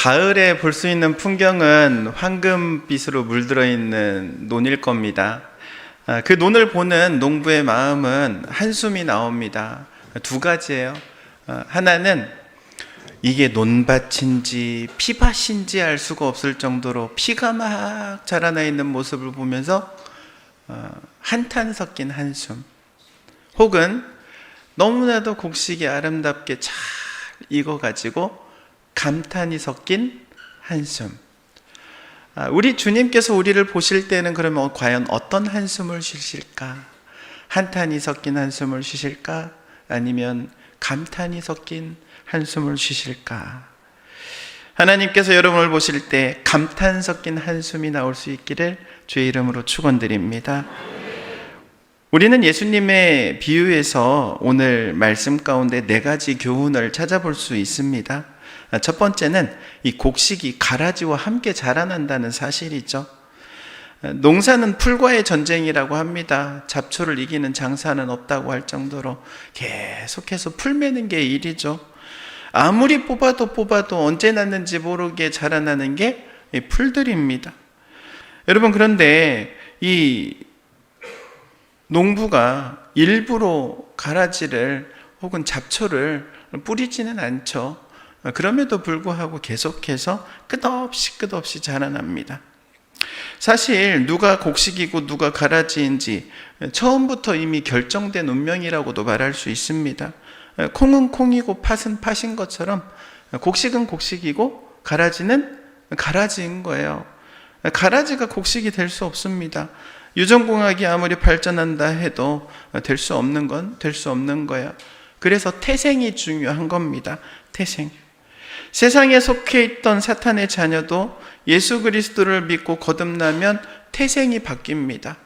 가을에 볼 수 있는 풍경은 황금빛으로 물들어 있는 논일 겁니다. 그 논을 보는 농부의 마음은 한숨이 나옵니다. 두 가지예요. 하나는 이게 논밭인지 피밭인지 알 수가 없을 정도로 피가 막 자라나 있는 모습을 보면서 한탄 섞인 한숨, 혹은 너무나도 곡식이 아름답게 잘 익어가지고 감탄이 섞인 한숨. 우리 주님께서 우리를 보실 때는 그러면 과연 어떤 한숨을 쉬실까? 한탄이 섞인 한숨을 쉬실까? 아니면 감탄이 섞인 한숨을 쉬실까? 하나님께서 여러분을 보실 때 감탄 섞인 한숨이 나올 수 있기를 주의 이름으로 축원드립니다. 우리는 예수님의 비유에서 오늘 말씀 가운데 4가지 교훈을 찾아볼 수 있습니다. 첫 번째는 이 곡식이 가라지와 함께 자라난다는 사실이죠. 농사는 풀과의 전쟁이라고 합니다. 잡초를 이기는 장사는 없다고 할 정도로 계속해서 풀 매는 게 일이죠. 아무리 뽑아도 언제 났는지 모르게 자라나는 게 풀들입니다. 여러분, 그런데 이 농부가 일부러 가라지를 혹은 잡초를 뿌리지는 않죠. 그럼에도 불구하고 계속해서 끝없이 자라납니다. 사실 누가 곡식이고 누가 가라지인지 처음부터 이미 결정된 운명이라고도 말할 수 있습니다. 콩은 콩이고 팥은 팥인 것처럼 곡식은 곡식이고 가라지는 가라지인 거예요. 가라지가 곡식이 될 수 없습니다. 유전공학이 아무리 발전한다 해도 될 수 없는 건 될 수 없는 거예요. 그래서 태생이 중요한 겁니다. 태생. 세상에 속해 있던 사탄의 자녀도 예수 그리스도를 믿고 거듭나면 태생이 바뀝니다.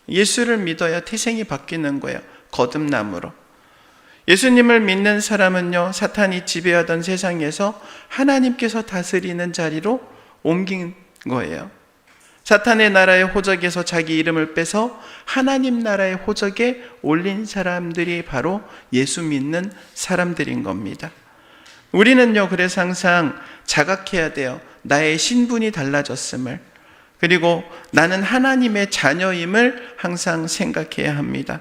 예수를 믿어야 태생이 바뀌는 거예요. 거듭남으로. 예수님을 믿는 사람은요, 사탄이 지배하던 세상에서 하나님께서 다스리는 자리로 옮긴 거예요. 사탄의 나라의 호적에서 자기 이름을 빼서 하나님 나라의 호적에 올린 사람들이 바로 예수 믿는 사람들인 겁니다. 우리는요, 그래서 항상 자각해야 돼요. 나의 신분이 달라졌음을. 그리고 나는 하나님의 자녀임을 항상 생각해야 합니다.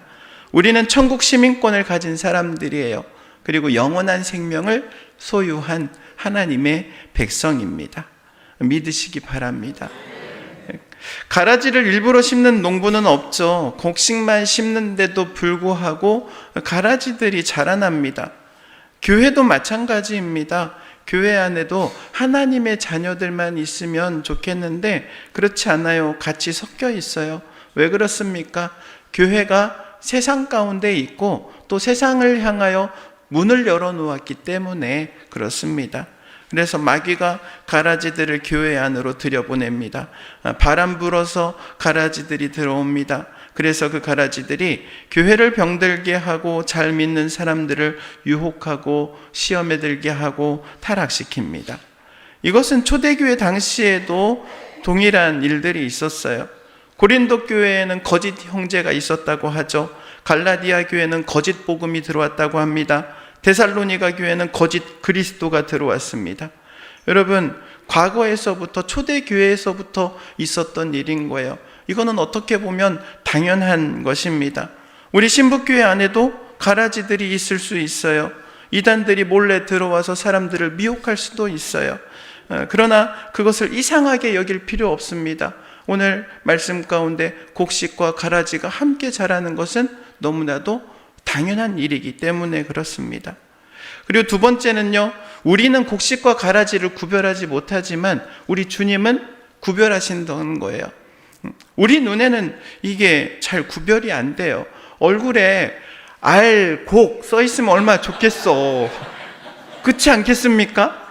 우리는 천국 시민권을 가진 사람들이에요. 그리고 영원한 생명을 소유한 하나님의 백성입니다. 믿으시기 바랍니다. 가라지를 일부러 심는 농부는 없죠. 곡식만 심는데도 불구하고 가라지들이 자라납니다. 교회도 마찬가지입니다. 교회 안에도 하나님의 자녀들만 있으면 좋겠는데 그렇지 않아요. 같이 섞여 있어요. 왜 그렇습니까? 교회가 세상 가운데 있고 또 세상을 향하여 문을 열어놓았기 때문에 그렇습니다. 그래서 마귀가 가라지들을 교회 안으로 들여보냅니다. 바람 불어서 가라지들이 들어옵니다. 그래서 그 가라지들이 교회를 병들게 하고 잘 믿는 사람들을 유혹하고 시험에 들게 하고 타락시킵니다. 이것은 초대교회 당시에도 동일한 일들이 있었어요. 고린도 교회에는 거짓 형제가 있었다고 하죠. 갈라디아 교회는 거짓 복음이 들어왔다고 합니다. 데살로니가 교회는 거짓 그리스도가 들어왔습니다. 여러분, 과거에서부터 초대교회에서부터 있었던 일인 거예요. 이거는 어떻게 보면 당연한 것입니다. 우리 신부교회 안에도 가라지들이 있을 수 있어요. 이단들이 몰래 들어와서 사람들을 미혹할 수도 있어요. 그러나 그것을 이상하게 여길 필요 없습니다. 오늘 말씀 가운데 곡식과 가라지가 함께 자라는 것은 너무나도 당연한 일이기 때문에 그렇습니다. 그리고 두 번째는요, 우리는 곡식과 가라지를 구별하지 못하지만 우리 주님은 구별하신다는 거예요. 우리 눈에는 이게 잘 구별이 안 돼요. 얼굴에 알, 곡 써 있으면 얼마나 좋겠어. 그렇지 않겠습니까?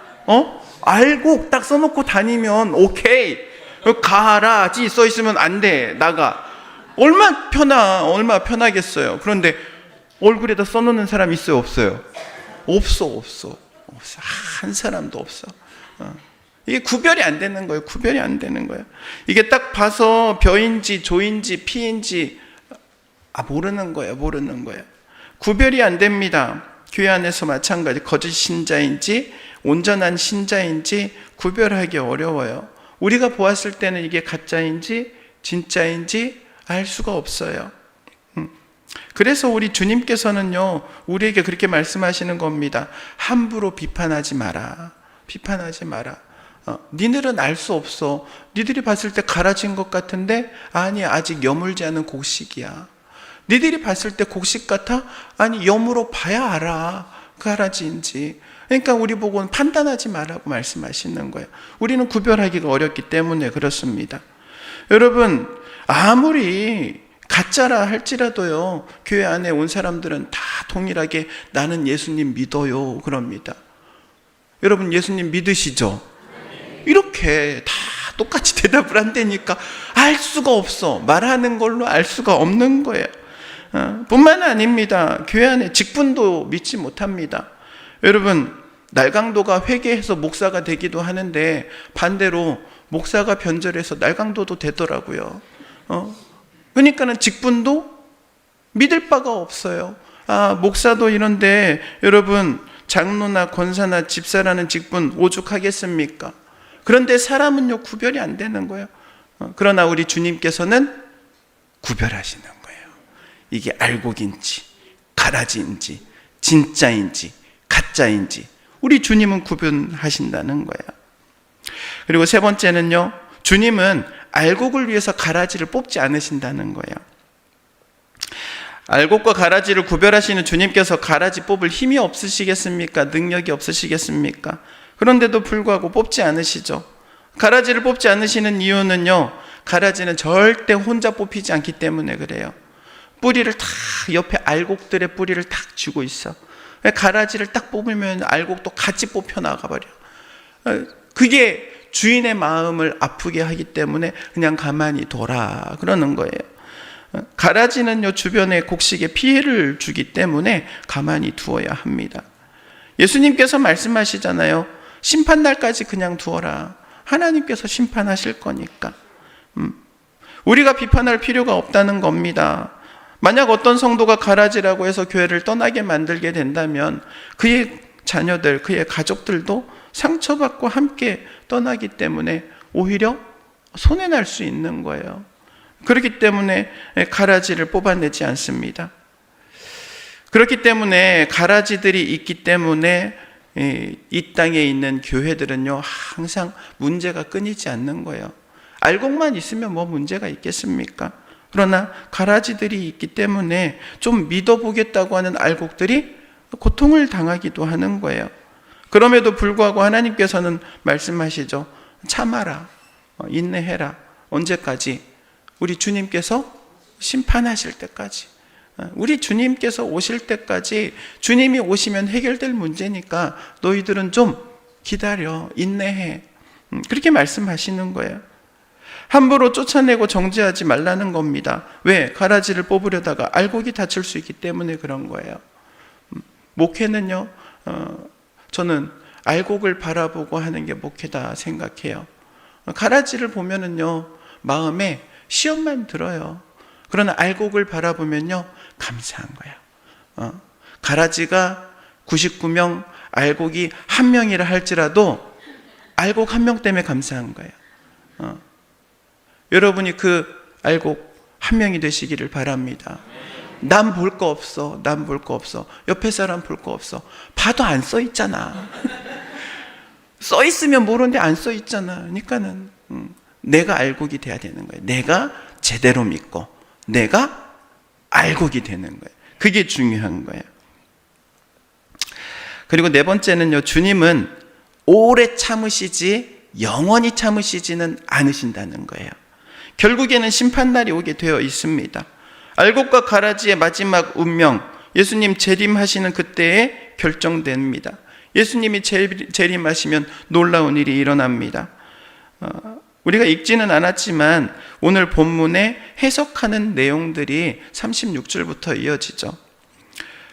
알곡 딱 써놓고 다니면 오케이. 가라지 써 있으면 안 돼. 나가. 얼마나 편하겠어요. 그런데 얼굴에다 써놓는 사람 있어요, 없어요? 없어. 한 사람도 없어. 이게 구별이 안 되는 거예요. 구별이 안 되는 거예요. 이게 딱 봐서 벼인지 조인지 피인지 모르는 거예요. 구별이 안 됩니다. 교회 안에서 마찬가지 거짓 신자인지 온전한 신자인지 구별하기 어려워요. 우리가 보았을 때는 이게 가짜인지 진짜인지 알 수가 없어요. 그래서 우리 주님께서는요, 우리에게 그렇게 말씀하시는 겁니다. 함부로 비판하지 마라. 비판하지 마라. 니들은 알 수 없어. 니들이 봤을 때 갈아진 것 같은데 아니, 아직 여물지 않은 곡식이야. 니들이 봤을 때 곡식 같아? 아니, 여물어 봐야 알아. 갈아진지. 그러니까 우리 보고는 판단하지 말라고 말씀하시는 거예요. 우리는 구별하기가 어렵기 때문에 그렇습니다. 여러분, 아무리 가짜라 할지라도요, 교회 안에 온 사람들은 다 동일하게 나는 예수님 믿어요 그럽니다. 여러분, 예수님 믿으시죠? 이렇게 다 똑같이 대답을 한다니까 알 수가 없어. 말하는 걸로 알 수가 없는 거예요. 뿐만 아닙니다. 교회 안에 직분도 믿지 못합니다. 여러분, 날강도가 회개해서 목사가 되기도 하는데 반대로 목사가 변절해서 날강도도 되더라고요. 그러니까는 직분도 믿을 바가 없어요. 목사도 이런데 여러분, 장로나 권사나 집사라는 직분 오죽하겠습니까? 그런데 사람은요, 구별이 안 되는 거예요. 그러나 우리 주님께서는 구별하시는 거예요. 이게 알곡인지 가라지인지 진짜인지 가짜인지 우리 주님은 구분하신다는 거예요. 그리고 세 번째는요, 주님은 알곡을 위해서 가라지를 뽑지 않으신다는 거예요. 알곡과 가라지를 구별하시는 주님께서 가라지 뽑을 힘이 없으시겠습니까? 능력이 없으시겠습니까? 그런데도 불구하고 뽑지 않으시죠. 가라지를 뽑지 않으시는 이유는요, 가라지는 절대 혼자 뽑히지 않기 때문에 그래요. 뿌리를 다 옆에 알곡들의 뿌리를 탁 쥐고 있어. 가라지를 딱 뽑으면 알곡도 같이 뽑혀 나가버려. 그게 주인의 마음을 아프게 하기 때문에 그냥 가만히 둬라 그러는 거예요. 가라지는요, 주변의 곡식에 피해를 주기 때문에 가만히 두어야 합니다. 예수님께서 말씀하시잖아요. 심판날까지 그냥 두어라. 하나님께서 심판하실 거니까. 우리가 비판할 필요가 없다는 겁니다. 만약 어떤 성도가 가라지라고 해서 교회를 떠나게 만들게 된다면 그의 자녀들, 그의 가족들도 상처받고 함께 떠나기 때문에 오히려 손해날 수 있는 거예요. 그렇기 때문에 가라지를 뽑아내지 않습니다. 그렇기 때문에 가라지들이 있기 때문에 이 땅에 있는 교회들은요, 항상 문제가 끊이지 않는 거예요. 알곡만 있으면 뭐 문제가 있겠습니까? 그러나 가라지들이 있기 때문에 좀 믿어보겠다고 하는 알곡들이 고통을 당하기도 하는 거예요. 그럼에도 불구하고 하나님께서는 말씀하시죠. 참아라, 인내해라. 언제까지? 우리 주님께서 심판하실 때까지. 우리 주님께서 오실 때까지. 주님이 오시면 해결될 문제니까 너희들은 좀 기다려, 인내해. 그렇게 말씀하시는 거예요. 함부로 쫓아내고 정죄하지 말라는 겁니다. 왜? 가라지를 뽑으려다가 알곡이 다칠 수 있기 때문에 그런 거예요. 목회는요, 저는 알곡을 바라보고 하는 게 목회다 생각해요. 가라지를 보면은요, 마음에 시험만 들어요. 그러나 알곡을 바라보면요, 감사한 거예요. 가라지가 99명, 알곡이 1명이라 할지라도 알곡 1명 때문에 감사한 거예요. 여러분이 그 알곡 1명이 되시기를 바랍니다. 남 볼 거 없어. 남 볼 거 없어. 옆에 사람 볼 거 없어. 봐도 안 써 있잖아. 써 있으면 모르는데 안 써 있잖아. 그러니까는 내가 알곡이 돼야 되는 거예요. 내가 제대로 믿고 내가 알곡이 되는 거예요. 그게 중요한 거예요. 그리고 네 번째는요, 주님은 오래 참으시지 영원히 참으시지는 않으신다는 거예요. 결국에는 심판날이 오게 되어 있습니다. 알곡과 가라지의 마지막 운명, 예수님 재림하시는 그때에 결정됩니다. 예수님이 재림하시면 놀라운 일이 일어납니다. 우리가 읽지는 않았지만 오늘 본문에 해석하는 내용들이 36절부터 이어지죠.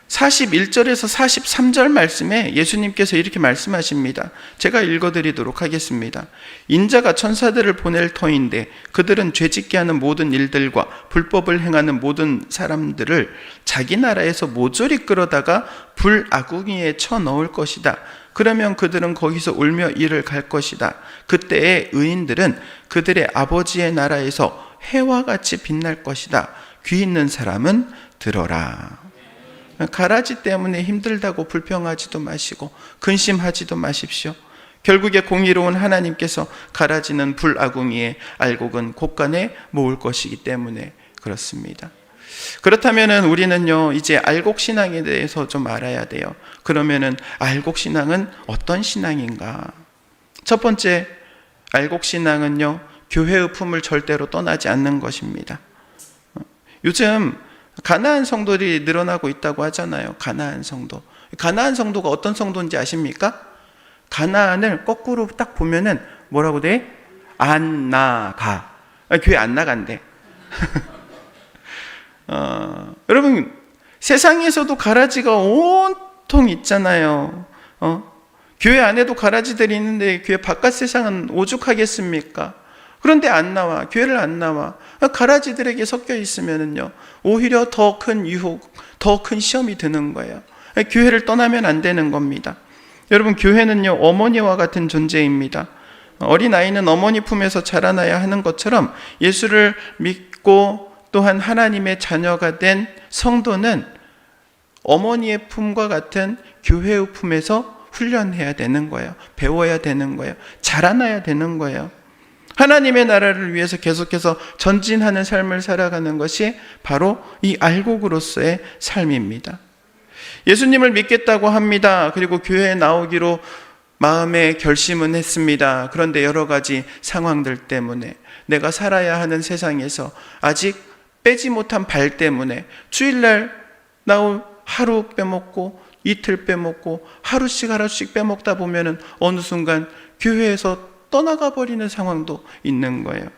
41절에서 43절 말씀에 예수님께서 이렇게 말씀하십니다. 제가 읽어드리도록 하겠습니다. 인자가 천사들을 보낼 터인데 그들은 죄짓게 하는 모든 일들과 불법을 행하는 모든 사람들을 자기 나라에서 모조리 끌어다가 불아궁이에 쳐넣을 것이다. 그러면 그들은 거기서 울며 이를 갈 것이다. 그때의 의인들은 그들의 아버지의 나라에서 해와 같이 빛날 것이다. 귀 있는 사람은 들어라. 가라지 때문에 힘들다고 불평하지도 마시고 근심하지도 마십시오. 결국에 공의로운 하나님께서 가라지는 불아궁이에 알곡은 곳간에 모을 것이기 때문에 그렇습니다. 그렇다면 우리는요, 이제 알곡신앙에 대해서 좀 알아야 돼요. 그러면은 알곡신앙은 어떤 신앙인가? 첫 번째, 알곡신앙은요, 교회의 품을 절대로 떠나지 않는 것입니다. 요즘 가나안 성도들이 늘어나고 있다고 하잖아요. 가나안 성도. 가나안 성도가 어떤 성도인지 아십니까? 가나안을 거꾸로 딱 보면은 뭐라고 돼? 안 나가. 교회 안 나간대. 여러분, 세상에서도 가라지가 온통 있잖아요. 교회 안에도 가라지들이 있는데 교회 바깥 세상은 오죽하겠습니까? 그런데 안 나와. 교회를 안 나와. 가라지들에게 섞여 있으면은요, 오히려 더 큰 유혹, 더 큰 시험이 드는 거예요. 교회를 떠나면 안 되는 겁니다. 여러분, 교회는요, 어머니와 같은 존재입니다. 어린아이는 어머니 품에서 자라나야 하는 것처럼 예수를 믿고 또한 하나님의 자녀가 된 성도는 어머니의 품과 같은 교회의 품에서 훈련해야 되는 거예요. 배워야 되는 거예요. 자라나야 되는 거예요. 하나님의 나라를 위해서 계속해서 전진하는 삶을 살아가는 것이 바로 이 알곡으로서의 삶입니다. 예수님을 믿겠다고 합니다. 그리고 교회에 나오기로 마음에 결심은 했습니다. 그런데 여러 가지 상황들 때문에 내가 살아야 하는 세상에서 아직 빼지 못한 발 때문에 주일날 나올 하루 빼먹고 이틀 빼먹고 하루씩 빼먹다 보면은 어느 순간 교회에서 떠나가 버리는 상황도 있는 거예요.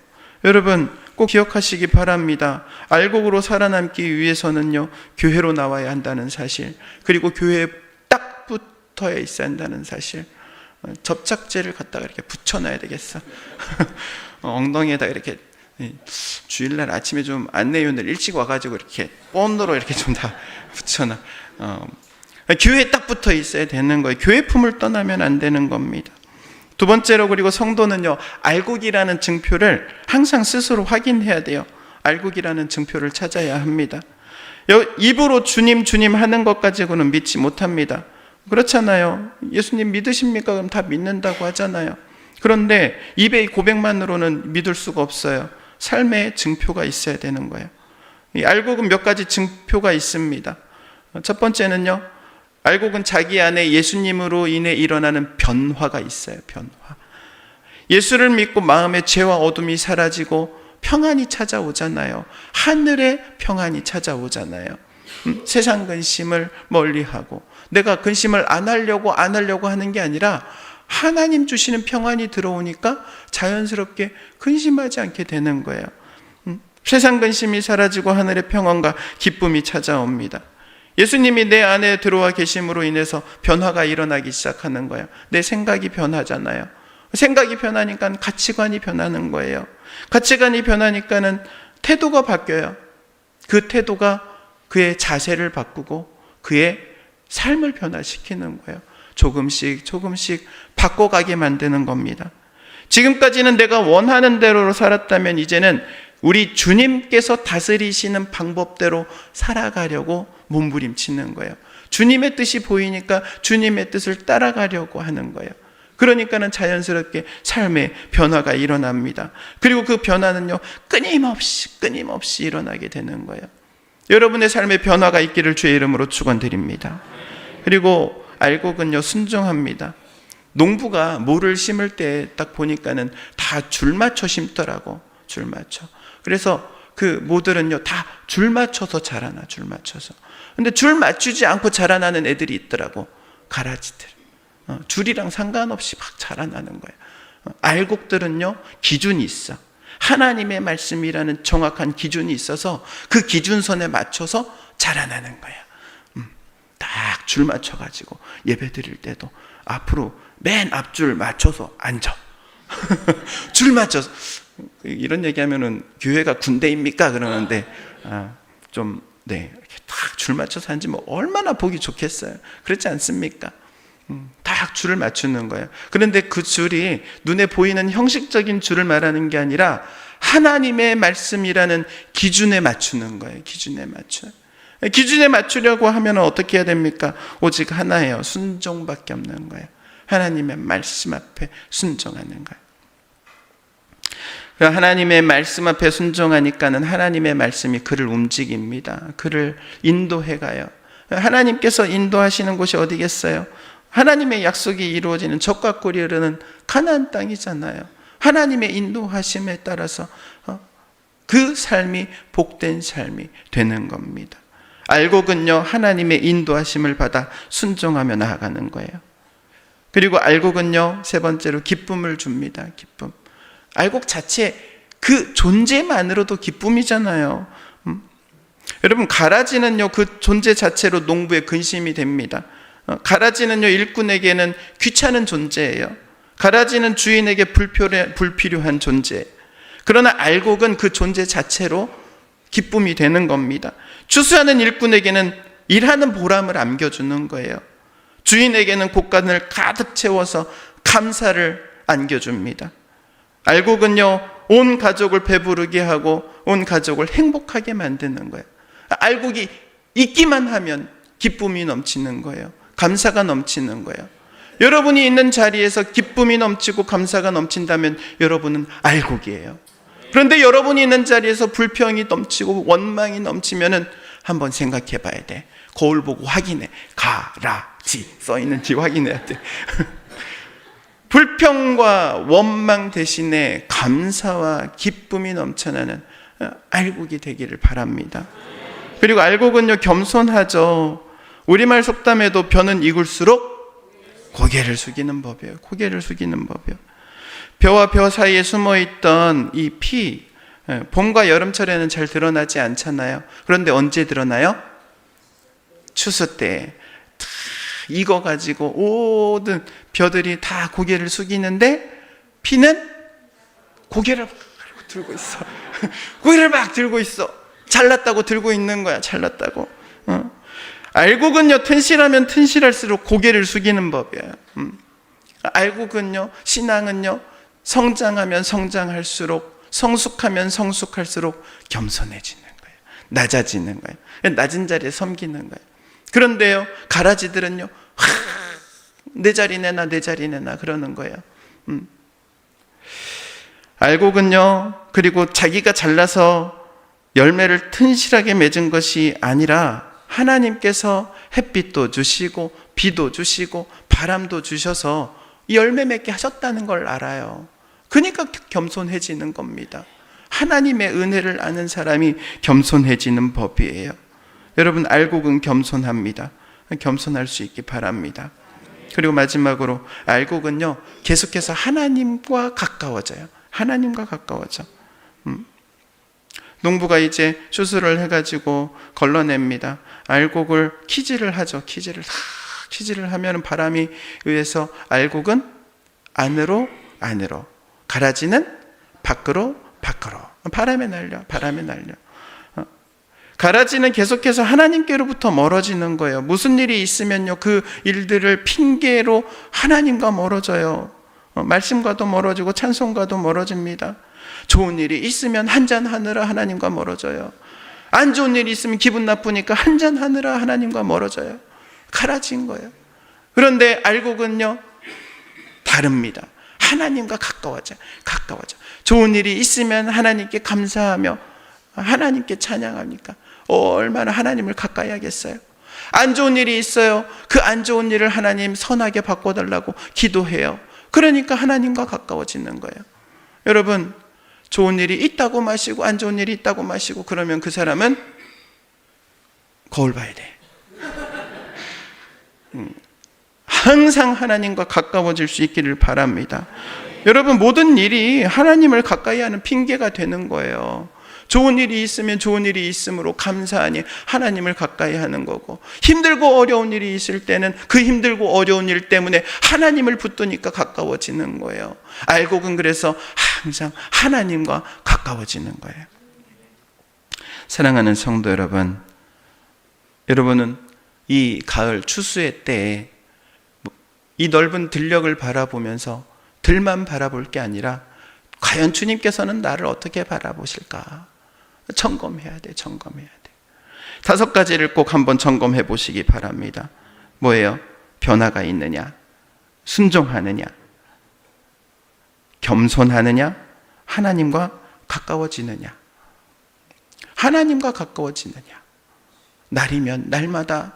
여러분, 꼭 기억하시기 바랍니다. 알곡으로 살아남기 위해서는요, 교회로 나와야 한다는 사실, 그리고 교회에 딱 붙어야 있어야 한다는 사실. 접착제를 갖다가 이렇게 붙여놔야 되겠어. 엉덩이에다 이렇게 주일날 아침에 좀 안내위원들 일찍 와가지고 이렇게 본드로 이렇게 좀 다 붙여놔. 교회에 딱 붙어 있어야 되는 거예요. 교회 품을 떠나면 안 되는 겁니다. 두 번째로, 그리고 성도는요, 알곡이라는 증표를 항상 스스로 확인해야 돼요. 알곡이라는 증표를 찾아야 합니다. 입으로 주님 주님 하는 것 가지고는 믿지 못합니다. 그렇잖아요. 예수님 믿으십니까? 그럼 다 믿는다고 하잖아요. 그런데 입의 고백만으로는 믿을 수가 없어요. 삶의 증표가 있어야 되는 거예요. 이 알곡은 몇 가지 증표가 있습니다. 첫 번째는요, 알곡은 자기 안에 예수님으로 인해 일어나는 변화가 있어요. 변화. 예수를 믿고 마음의 죄와 어둠이 사라지고 평안이 찾아오잖아요. 하늘의 평안이 찾아오잖아요. 세상 근심을 멀리하고, 내가 근심을 안 하려고 하는 게 아니라 하나님 주시는 평안이 들어오니까 자연스럽게 근심하지 않게 되는 거예요. 세상 근심이 사라지고 하늘의 평안과 기쁨이 찾아옵니다. 예수님이 내 안에 들어와 계심으로 인해서 변화가 일어나기 시작하는 거예요. 내 생각이 변하잖아요. 생각이 변하니까 가치관이 변하는 거예요. 가치관이 변하니까는 태도가 바뀌어요. 그 태도가 그의 자세를 바꾸고 그의 삶을 변화시키는 거예요. 조금씩 바꿔가게 만드는 겁니다. 지금까지는 내가 원하는 대로 살았다면 이제는 우리 주님께서 다스리시는 방법대로 살아가려고 몸부림치는 거예요. 주님의 뜻이 보이니까 주님의 뜻을 따라가려고 하는 거예요. 그러니까는 자연스럽게 삶의 변화가 일어납니다. 그리고 그 변화는요, 끊임없이 일어나게 되는 거예요. 여러분의 삶의 변화가 있기를 주의 이름으로 축원드립니다. 그리고 알곡은요, 순종합니다. 농부가 모를 심을 때 딱 보니까는 다 줄 맞춰 심더라고. 줄 맞춰. 그래서 그 모들은요, 다 줄 맞춰서 자라나, 줄 맞춰서. 근데 줄 맞추지 않고 자라나는 애들이 있더라고. 가라지들. 줄이랑 상관없이 막 자라나는 거예요. 알곡들은요, 기준이 있어. 하나님의 말씀이라는 정확한 기준이 있어서 그 기준선에 맞춰서 자라나는 거예요. 딱 줄 맞춰가지고 예배 드릴 때도 앞으로 맨 앞줄 맞춰서 앉아. 줄 맞춰서. 이런 얘기하면은 교회가 군대입니까? 그러는데, 네, 이렇게 딱 줄 맞춰서 앉으면 얼마나 보기 좋겠어요. 그렇지 않습니까? 딱 줄을 맞추는 거예요. 그런데 그 줄이 눈에 보이는 형식적인 줄을 말하는 게 아니라 하나님의 말씀이라는 기준에 맞추는 거예요. 기준에 맞추려고 하면 어떻게 해야 됩니까? 오직 하나예요. 순종밖에 없는 거예요. 하나님의 말씀 앞에 순종하는 거예요. 하나님의 말씀 앞에 순종하니까는 하나님의 말씀이 그를 움직입니다. 그를 인도해 가요. 하나님께서 인도하시는 곳이 어디겠어요? 하나님의 약속이 이루어지는 젖과 꿀이 흐르는 가나안 땅이잖아요. 하나님의 인도하심에 따라서 그 삶이 복된 삶이 되는 겁니다. 알곡은요, 하나님의 인도하심을 받아 순종하며 나아가는 거예요. 그리고 알곡은요, 세 번째로 기쁨을 줍니다. 기쁨. 알곡 자체 그 존재만으로도 기쁨이잖아요. 여러분, 가라지는요, 그 존재 자체로 농부의 근심이 됩니다. 가라지는요, 일꾼에게는 귀찮은 존재예요. 가라지는 주인에게 불필요한 존재. 그러나 알곡은 그 존재 자체로 기쁨이 되는 겁니다. 추수하는 일꾼에게는 일하는 보람을 안겨주는 거예요. 주인에게는 곡간을 가득 채워서 감사를 안겨줍니다. 알곡은요, 온 가족을 배부르게 하고 온 가족을 행복하게 만드는 거예요. 알곡이 있기만 하면 기쁨이 넘치는 거예요. 감사가 넘치는 거예요. 여러분이 있는 자리에서 기쁨이 넘치고 감사가 넘친다면 여러분은 알곡이에요. 그런데 여러분이 있는 자리에서 불평이 넘치고 원망이 넘치면은 한번 생각해 봐야 돼. 거울 보고 확인해. 가라지 써 있는지 확인해야 돼. 불평과 원망 대신에 감사와 기쁨이 넘쳐나는 알곡이 되기를 바랍니다. 그리고 알곡은요, 겸손하죠. 우리말 속담에도 벼는 익을수록 고개를 숙이는 법이에요. 고개를 숙이는 법이에요. 벼와 벼 사이에 숨어있던 이 피, 봄과 여름철에는 잘 드러나지 않잖아요. 그런데 언제 드러나요? 추수 때 다 익어가지고 모든 벼들이 다 고개를 숙이는데 피는 고개를 막 들고 있어. 고개를 막 들고 있어. 잘났다고 들고 있는 거야. 잘났다고. 알곡은요, 튼실하면 튼실할수록 고개를 숙이는 법이에요. 알곡은요, 신앙은요, 성장하면 성장할수록, 성숙하면 성숙할수록 겸손해지는 거예요. 낮아지는 거예요. 낮은 자리에 섬기는 거예요. 그런데요, 가라지들은요, 내 자리 내놔, 내 자리 내놔 그러는 거예요. 알곡은요, 그리고 자기가 잘나서 열매를 튼실하게 맺은 것이 아니라 하나님께서 햇빛도 주시고 비도 주시고 바람도 주셔서 열매 맺게 하셨다는 걸 알아요. 그러니까 겸손해지는 겁니다. 하나님의 은혜를 아는 사람이 겸손해지는 법이에요. 여러분, 알곡은 겸손합니다. 겸손할 수 있기 바랍니다. 그리고 마지막으로 알곡은요, 계속해서 하나님과 가까워져요. 하나님과 가까워져. 농부가 이제 추수를 해가지고 걸러냅니다. 알곡을 키질을 하죠. 키질을 하면 바람이 의해서 알곡은 안으로, 가라지는 밖으로. 바람에 날려. 가라지는 계속해서 하나님께로부터 멀어지는 거예요. 무슨 일이 있으면요, 그 일들을 핑계로 하나님과 멀어져요. 말씀과도 멀어지고 찬송과도 멀어집니다. 좋은 일이 있으면 한잔하느라 하나님과 멀어져요. 안 좋은 일이 있으면 기분 나쁘니까 한잔하느라 하나님과 멀어져요. 가라진 거예요. 그런데 알곡은요, 다릅니다. 하나님과 가까워져. 좋은 일이 있으면 하나님께 감사하며 하나님께 찬양하니까 얼마나 하나님을 가까이 하겠어요. 안 좋은 일이 있어요. 그 안 좋은 일을 하나님 선하게 바꿔달라고 기도해요. 그러니까 하나님과 가까워지는 거예요. 여러분, 좋은 일이 있다고 마시고 안 좋은 일이 있다고 마시고 그러면 그 사람은 거울 봐야 돼. 항상 하나님과 가까워질 수 있기를 바랍니다. 여러분, 모든 일이 하나님을 가까이 하는 핑계가 되는 거예요. 좋은 일이 있으면 좋은 일이 있음으로 감사하니 하나님을 가까이 하는 거고, 힘들고 어려운 일이 있을 때는 그 힘들고 어려운 일 때문에 하나님을 붙드니까 가까워지는 거예요. 알곡은 그래서 항상 하나님과 가까워지는 거예요. 사랑하는 성도 여러분, 여러분은 이 가을 추수의 때에 이 넓은 들녘을 바라보면서 들만 바라볼 게 아니라 과연 주님께서는 나를 어떻게 바라보실까? 점검해야 돼. 5가지를 꼭 한번 점검해 보시기 바랍니다. 뭐예요? 변화가 있느냐? 순종하느냐? 겸손하느냐? 하나님과 가까워지느냐? 하나님과 가까워지느냐? 날이면 날마다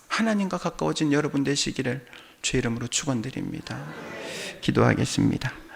하나님과 가까워진 여러분 되시기를 주의 이름으로 축원드립니다. 기도하겠습니다.